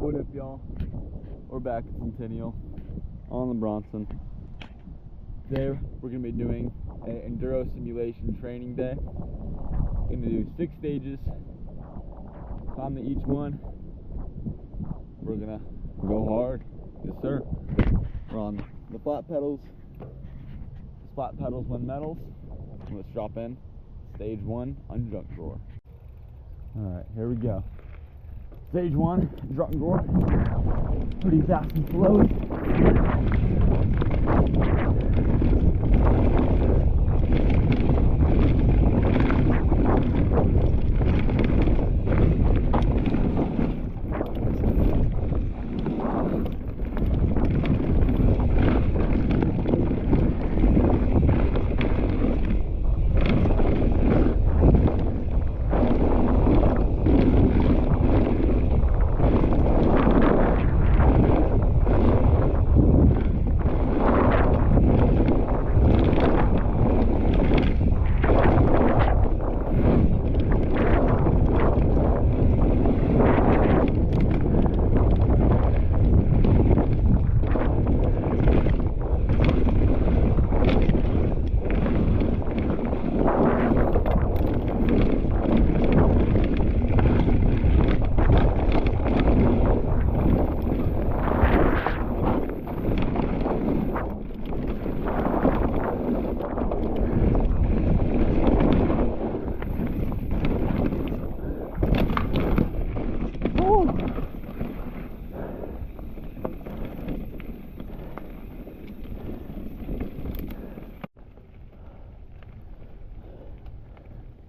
What up, y'all? We're back at Centennial on the Bronson. Today we're going to be doing an Enduro Simulation training day. Going to do 6 stages, climb to each one. We're going to go hard. Yes, sir. We're on the flat pedals. Flat pedals win medals. Let's drop in stage 1 on Drunk Roar. Alright, here we go. Stage 1, Drunk Roar. Pretty fast and slow.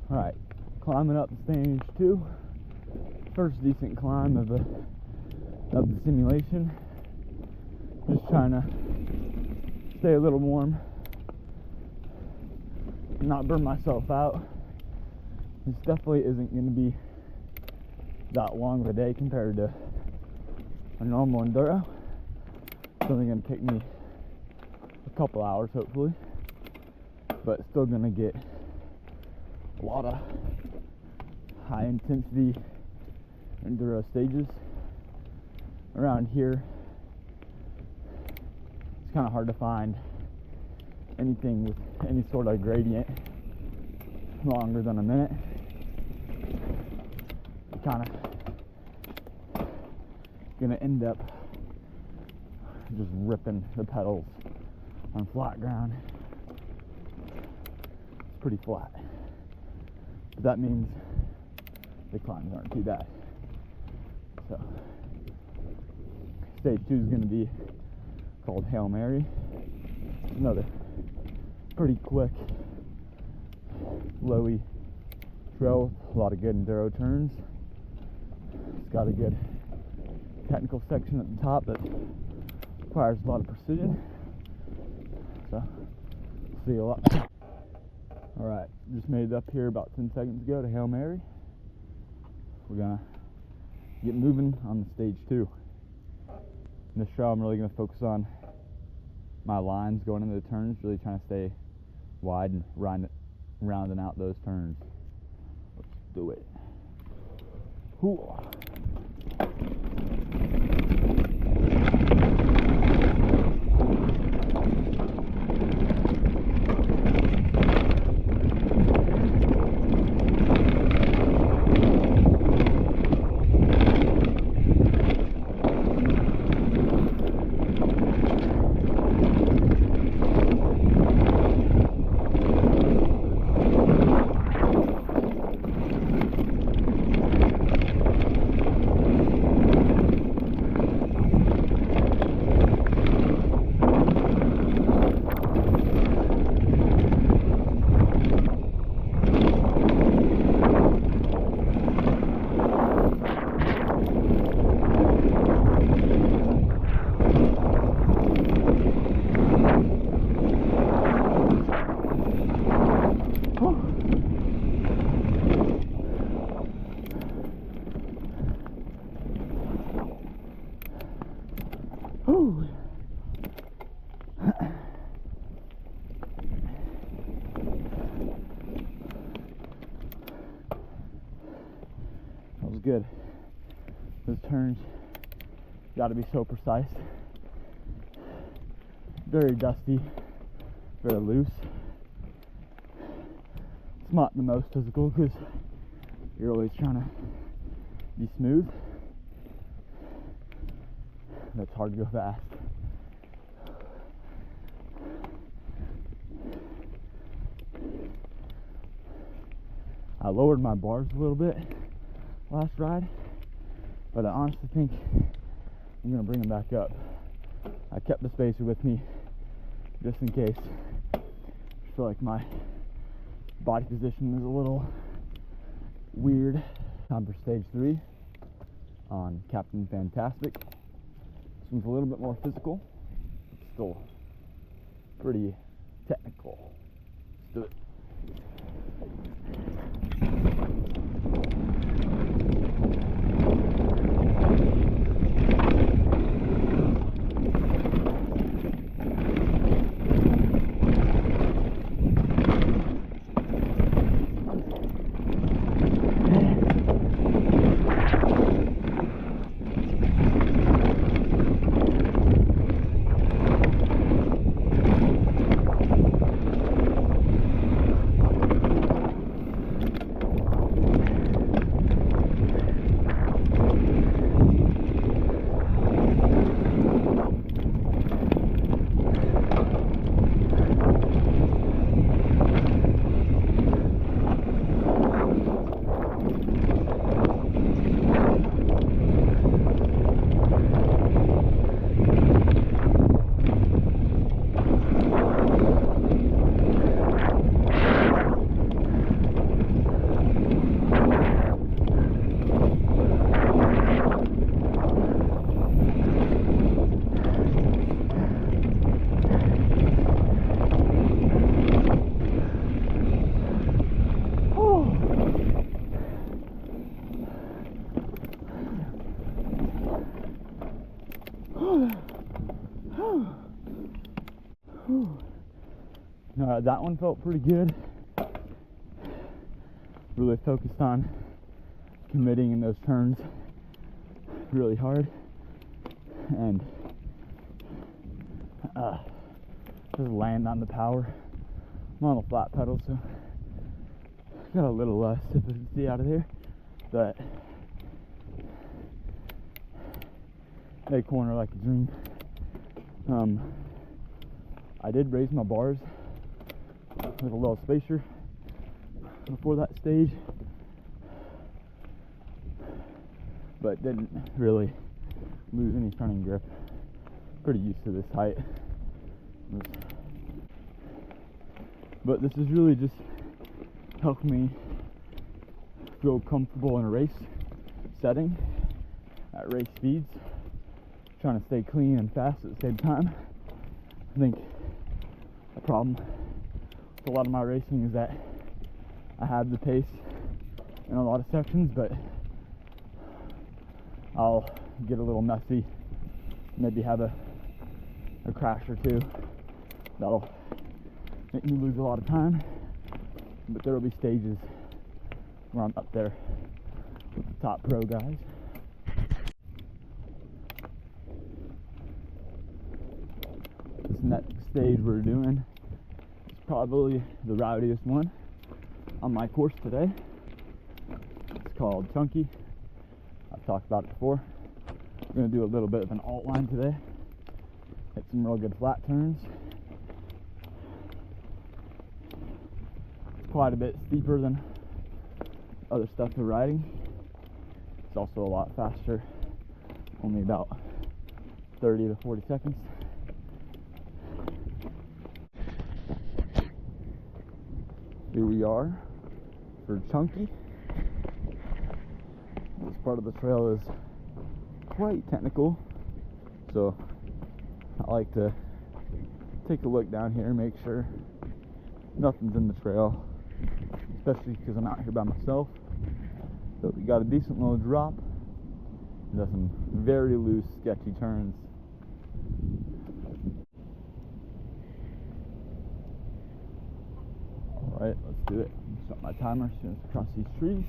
Alright, climbing up stage 2. First decent climb of the simulation. Just trying to stay a little warm, not burn myself out. This definitely isn't going to be that long of a day compared to a normal enduro. It's only going to take me a couple hours hopefully, but still going to get a lot of high intensity enduro stages. Around here it's kind of hard to find anything with any sort of gradient longer than a minute. You're kind of gonna end up just ripping the pedals on flat ground. It's pretty flat. But that means the climbs aren't too bad. So, stage 2 is going to be called Hail Mary. Another pretty quick, flowy trail with a lot of good enduro turns. It's got a good technical section at the top that requires a lot of precision. So, we'll see a lot. Alright, just made it up here about 10 seconds ago to Hail Mary. We're gonna get moving on the stage 2. In this show I'm really gonna focus on my lines going into the turns, really trying to stay wide and rounding out those turns. Let's do it. Ooh. Whew. That was good. Those turns Got to be so precise. Very dusty, very loose. It's not the most physical because you're always trying to be smooth. That's hard to go fast. I lowered my bars a little bit last ride, but I honestly think I'm going to bring them back up. I kept the spacer with me just in case. I feel like my body position is a little weird. Time for stage 3 on Captain Fantastic. This one's a little bit more physical, but still pretty technical. Let's do it. That one felt pretty good. Really focused on committing in those turns really hard, and just land on the power. I'm on a flat pedal, so got a little less efficiency out of there, but a corner like a dream. I did raise my bars with a little spacer before that stage, but didn't really lose any turning grip. Pretty used to this height, but this is really just helping me feel comfortable in a race setting at race speeds, trying to stay clean and fast at the same time. I think a problem a lot of my racing is that I have the pace in a lot of sections, but I'll get a little messy, maybe have a crash or two that'll make me lose a lot of time, but there will be stages where I'm up there with the top pro guys. This next stage we're doing probably the rowdiest one on my course today. It's called Chunky. I've talked about it before. We're going to do a little bit of an alt line today. Hit some real good flat turns. It's quite a bit steeper than other stuff we're riding. It's also a lot faster, only about 30 to 40 seconds. Here we are for Chunky. This part of the trail is quite technical, so I like to take a look down here and make sure nothing's in the trail, especially because I'm out here by myself. So we got a decent little drop and got some very loose, sketchy turns. Alright, let's do it. Start my timer as soon as I cross these trees.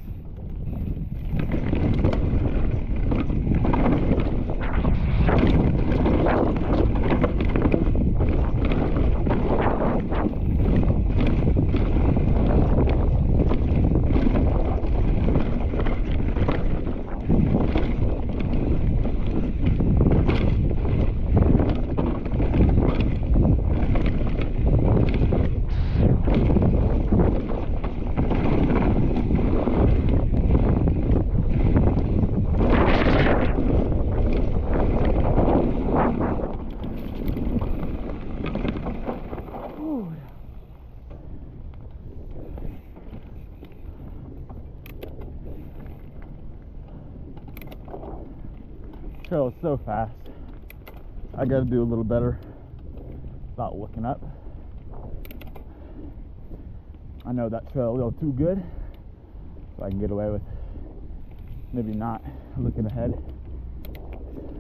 trail is so fast. I gotta do a little better about looking up. I know that trail a little too good, so I can get away with maybe not looking ahead.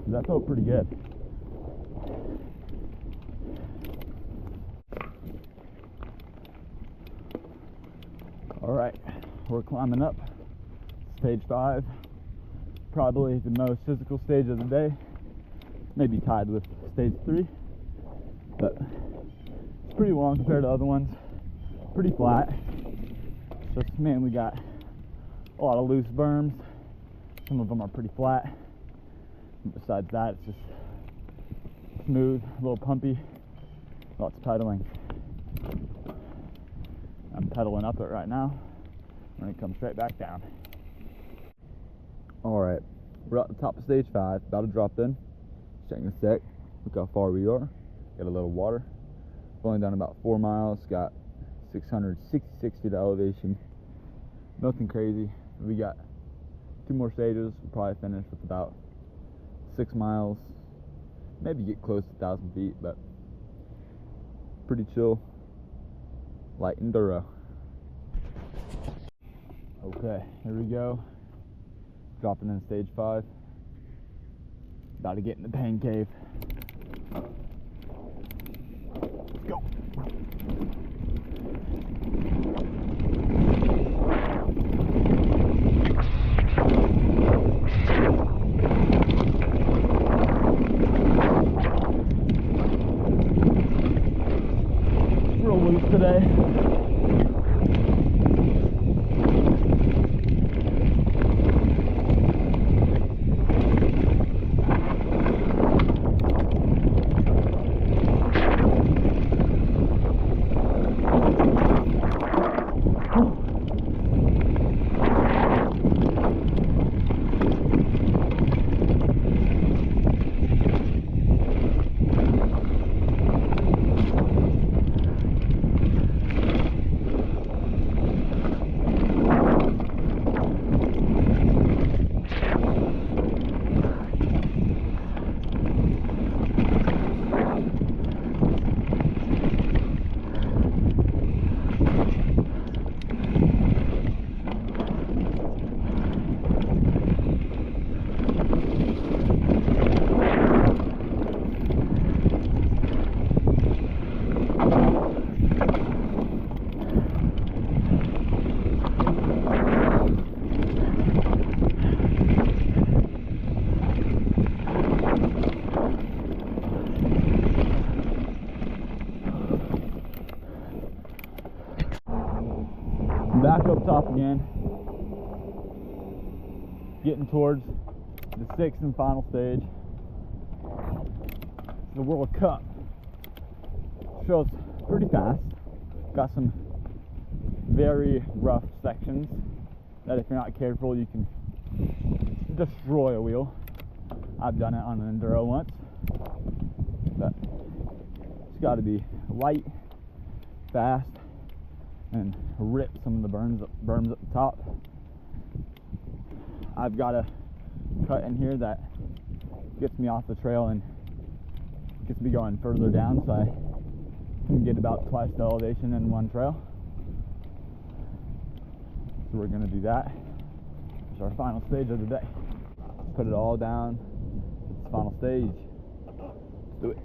That felt pretty good. All right, we're climbing up stage 5, probably the most physical stage of the day, maybe tied with stage 3, but it's pretty long compared to other ones, pretty flat. Just, man, we got a lot of loose berms, some of them are pretty flat, and besides that, it's just smooth, a little pumpy, lots of pedaling. I'm pedaling up it right now. I'm gonna come straight back down. All right, we're at the top of stage 5, about to drop in. Checking a sec, look how far we are. Got a little water. Going down about 4 miles, got 666 feet of elevation. Nothing crazy. We got 2 more stages. We'll probably finish with about 6 miles. Maybe get close to 1,000 feet, but pretty chill. Light enduro. Okay, here we go. Dropping in stage 5. About to get in the pain cave. Let's go. Real loose today. Back up top again, getting towards the 6th and final stage, the World Cup. Trail's pretty fast, got some very rough sections that if you're not careful you can destroy a wheel. I've done it on an enduro once, but it's got to be light, fast, and rip some of the berms up the top. I've got a cut in here that gets me off the trail and gets me going further down, so I can get about twice the elevation in one trail. So we're gonna do that. It's our final stage of the day. Put it all down. It's the final stage. Let's do it.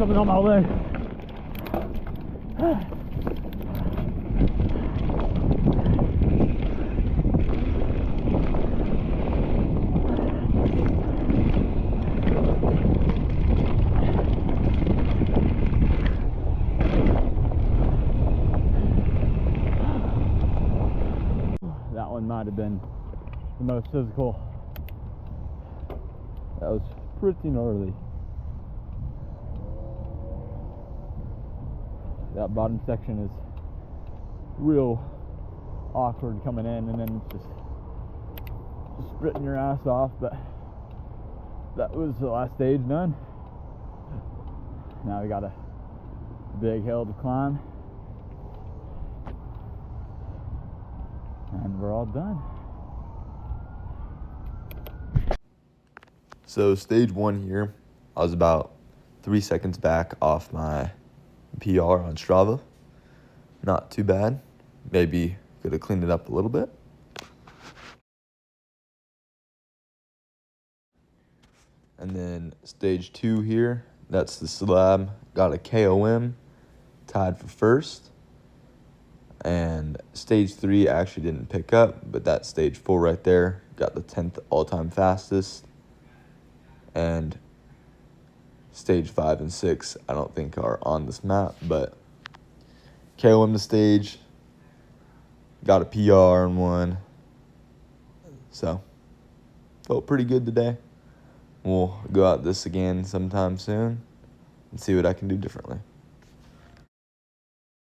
something on my leg. That one might have been the most physical. That was pretty gnarly. That bottom section is real awkward coming in, and then it's just spritting your ass off. But that was the last stage done. Now we got a big hill to climb, and we're all done. So stage 1 here, I was about 3 seconds back off my PR on Strava. Not too bad. Maybe could have cleaned it up a little bit. And then stage 2 here, that's the slab. Got a KOM, tied for first. And stage 3 actually didn't pick up, but that stage 4 right there got the 10th all-time fastest. And stage 5 and 6 I don't think are on this map, but KOM the stage, got a PR in one, so felt pretty good today. We'll go out this again sometime soon and see what I can do differently.